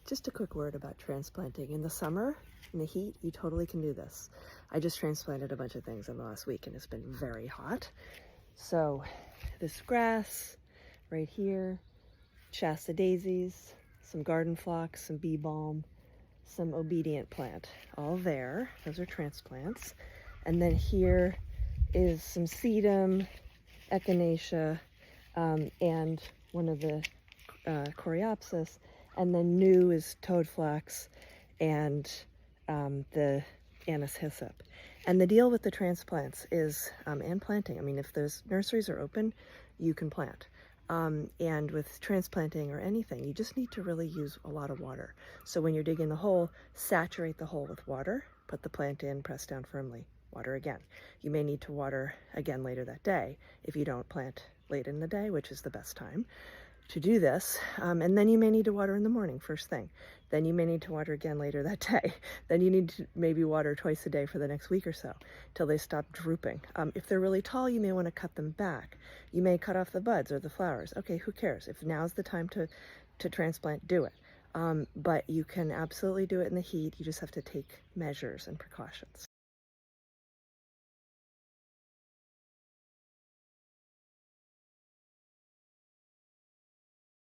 Just a quick word about transplanting. In the summer, in the heat, you totally can do this. I just transplanted a bunch of things in the last week and it's been very hot. So this grass right here, Shasta daisies, some garden phlox, some bee balm, some obedient plant, all there. Those are transplants. And then here is some sedum, echinacea, and one of the coreopsis. And then new is toadflax and the anise hyssop. And the deal with the transplants is, and planting, I mean, if those nurseries are open, you can plant. And with transplanting or anything, you just need to really use a lot of water. So when you're digging the hole, saturate the hole with water, put the plant in, press down firmly, water again. You may need to water again later that day if you don't plant late in the day, which is the best time to do this. And then you may need to water in the morning, first thing. Then you may need to water again later that day. Then you need to maybe water twice a day for the next week or so till they stop drooping. If they're really tall, you may want to cut them back. You may cut off the buds or the flowers. Okay, who cares? If now's the time to transplant, do it. But you can absolutely do it in the heat. You just have to take measures and precautions.